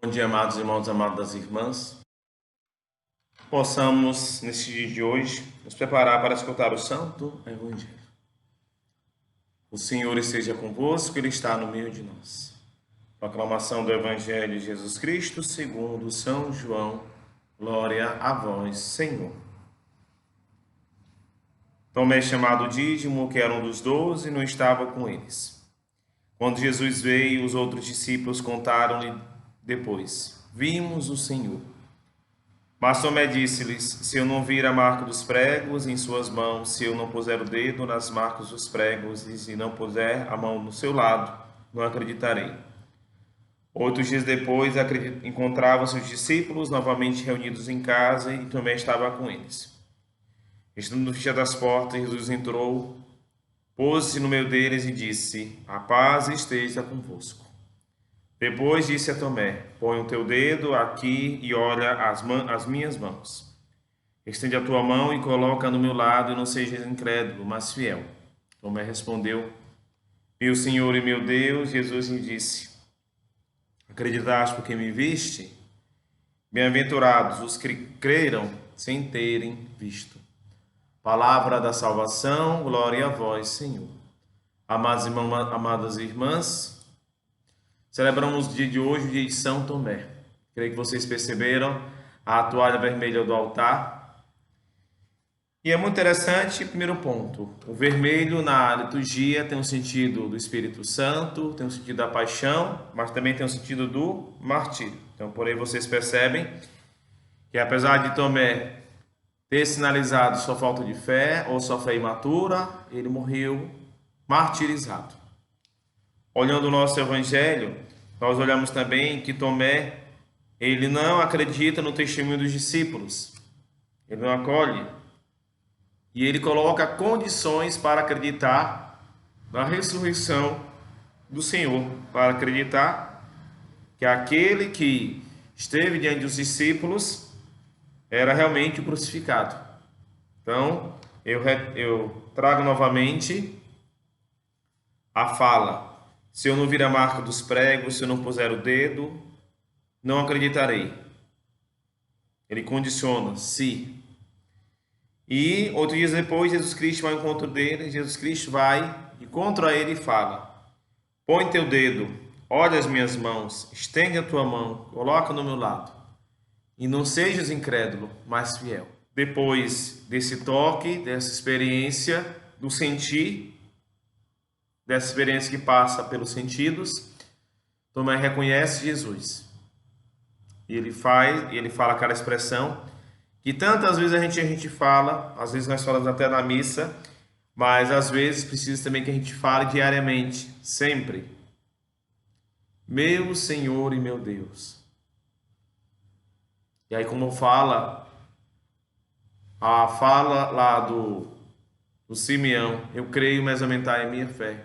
Bom dia, amados irmãos, amadas irmãs. Possamos, neste dia de hoje, nos preparar para escutar o Santo Evangelho. O Senhor esteja convosco, Ele está no meio de nós. Proclamação do Evangelho de Jesus Cristo, segundo São João. Glória a vós, Senhor. Tomé, chamado Dídimo, que era um dos 12, não estava com eles. Quando Jesus veio, os outros discípulos contaram-lhe depois: Vimos o Senhor. Mas Tomé disse-lhes: Se eu não vir a marca dos pregos em suas mãos, se eu não puser o dedo nas marcas dos pregos e se não puser a mão no seu lado, não acreditarei. 8 dias depois, encontravam-se os discípulos novamente reunidos em casa e Tomé estava com eles. Estando fechadas as portas, Jesus entrou, pôs-se no meio deles e disse: A paz esteja convosco. Depois disse a Tomé: Põe o teu dedo aqui e olha as minhas mãos. Estende a tua mão e coloca no meu lado, e não sejas incrédulo, mas fiel. Tomé respondeu: Meu Senhor e meu Deus. Jesus lhe disse: Acreditaste porque me viste? Bem-aventurados os que creram sem terem visto. Palavra da salvação, glória a vós, Senhor. Amados irmãos, amadas irmãs, celebramos o dia de hoje, o dia de São Tomé. Creio que vocês perceberam a toalha vermelha do altar. E é muito interessante, primeiro ponto, o vermelho na liturgia tem um sentido do Espírito Santo, tem um sentido da paixão, mas também tem um sentido do martírio. Então, por aí vocês percebem que apesar de Tomé ter sinalizado sua falta de fé ou sua fé imatura, ele morreu martirizado. Olhando o nosso evangelho, nós olhamos também que Tomé, ele não acredita no testemunho dos discípulos, ele não acolhe, e ele coloca condições para acreditar na ressurreição do Senhor, para acreditar que aquele que esteve diante dos discípulos era realmente o crucificado. Então, eu trago novamente a fala: se eu não vir a marca dos pregos, se eu não puser o dedo, não acreditarei. Ele condiciona, se. E 8 dias depois, Jesus Cristo vai ao encontro dele, Jesus Cristo vai e contra ele fala: Põe teu dedo, olha as minhas mãos, estende a tua mão, coloca no meu lado. E não sejas incrédulo, mas fiel. Depois desse toque, dessa experiência do sentir, dessa experiência que passa pelos sentidos, Tomé reconhece Jesus. E ele fala aquela expressão que tantas vezes a gente fala, às vezes nós falamos até na missa, mas às vezes precisa também que a gente fale diariamente, sempre. Meu Senhor e meu Deus. E aí, como fala, a fala lá do Simeão: eu creio, mas aumentai a minha fé.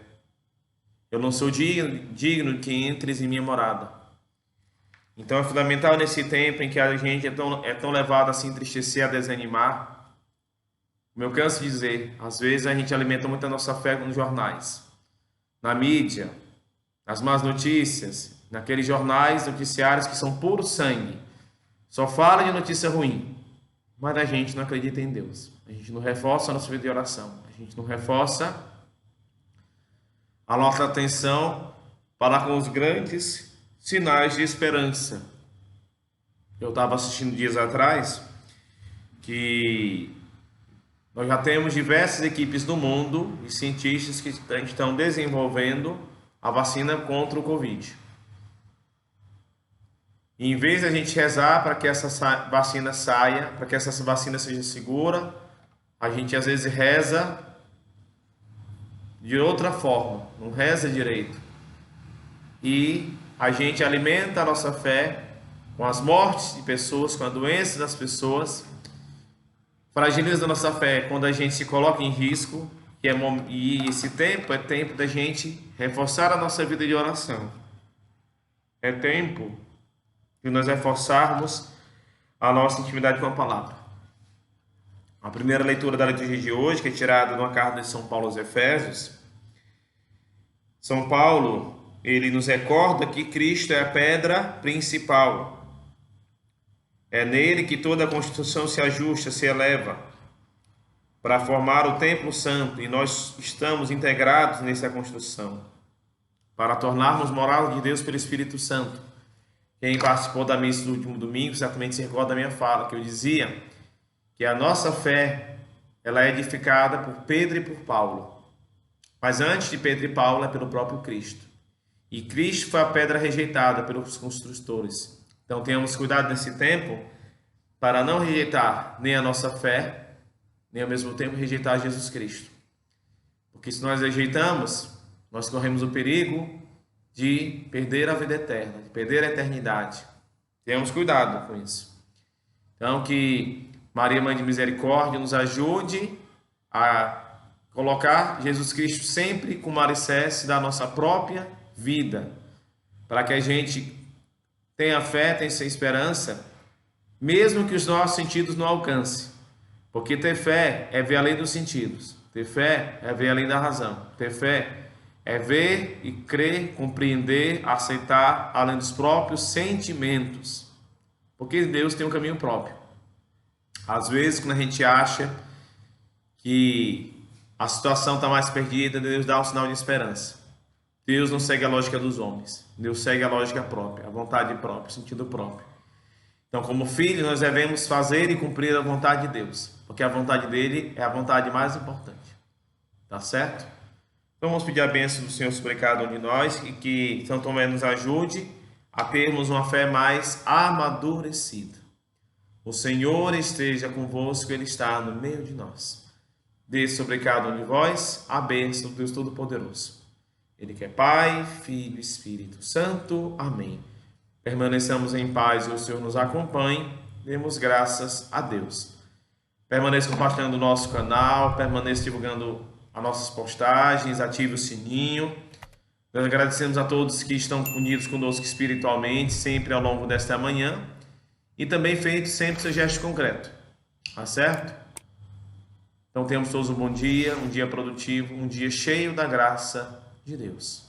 Eu não sou digno que entres em minha morada. Então é fundamental nesse tempo em que a gente é tão levado a se entristecer, a desanimar. Como eu canso de dizer, às vezes a gente alimenta muito a nossa fé nos jornais, na mídia, nas más notícias, naqueles jornais, noticiários que são puro sangue. Só fala de notícia ruim, mas a gente não acredita em Deus. A gente não reforça a nossa vida de oração. A gente não reforça a nossa atenção para com os grandes sinais de esperança. Eu estava assistindo dias atrás que nós já temos diversas equipes do mundo e cientistas que estão desenvolvendo a vacina contra o Covid. E em vez de a gente rezar para que essa vacina saia, para que essa vacina seja segura, a gente às vezes reza de outra forma, não reza direito. E a gente alimenta a nossa fé com as mortes de pessoas, com a doença das pessoas, fragiliza a nossa fé quando a gente se coloca em risco, e esse tempo é tempo da gente reforçar a nossa vida de oração. É tempo de nós reforçarmos a nossa intimidade com a palavra. A primeira leitura da liturgia de hoje, que é tirada de uma carta de São Paulo aos Efésios, São Paulo ele nos recorda que Cristo é a pedra principal. É nele que toda a construção se ajusta, se eleva, para formar o templo santo, e nós estamos integrados nessa construção, para tornarmos moral de Deus pelo Espírito Santo. Quem participou da missa do último domingo certamente se recorda da minha fala, que eu dizia que a nossa fé ela é edificada por Pedro e por Paulo. Mas antes de Pedro e Paulo é pelo próprio Cristo. E Cristo foi a pedra rejeitada pelos construtores. Então tenhamos cuidado nesse tempo para não rejeitar nem a nossa fé, nem ao mesmo tempo rejeitar Jesus Cristo. Porque se nós rejeitamos, nós corremos o perigo de perder a vida eterna, de perder a eternidade. Tenhamos cuidado com isso. Então que Maria, Mãe de Misericórdia, nos ajude a colocar Jesus Cristo sempre como alicerce da nossa própria vida, para que a gente tenha fé, tenha esperança, mesmo que os nossos sentidos não alcancem. Porque ter fé é ver além dos sentidos, ter fé é ver além da razão, ter fé é ver e crer, compreender, aceitar além dos próprios sentimentos, porque Deus tem um caminho próprio. Às vezes, quando a gente acha que a situação está mais perdida, Deus dá um sinal de esperança. Deus não segue a lógica dos homens, Deus segue a lógica própria, a vontade própria, o sentido próprio. Então, como filhos, nós devemos fazer e cumprir a vontade de Deus, porque a vontade dele é a vontade mais importante. Tá certo? Então, vamos pedir a bênção do Senhor sobre cada um de nós e que São Tomé nos ajude a termos uma fé mais amadurecida. O Senhor esteja convosco, Ele está no meio de nós. Desça sobre cada um de vós a bênção do Deus Todo-Poderoso. Ele que é Pai, Filho e Espírito Santo. Amém. Permaneçamos em paz e o Senhor nos acompanhe. Demos graças a Deus. Permaneça compartilhando o nosso canal, permaneça divulgando as nossas postagens, ative o sininho. Nós agradecemos a todos que estão unidos conosco espiritualmente, sempre ao longo desta manhã. E também feito sempre seu gesto concreto. Tá certo? Então tenhamos todos um bom dia, um dia produtivo, um dia cheio da graça de Deus.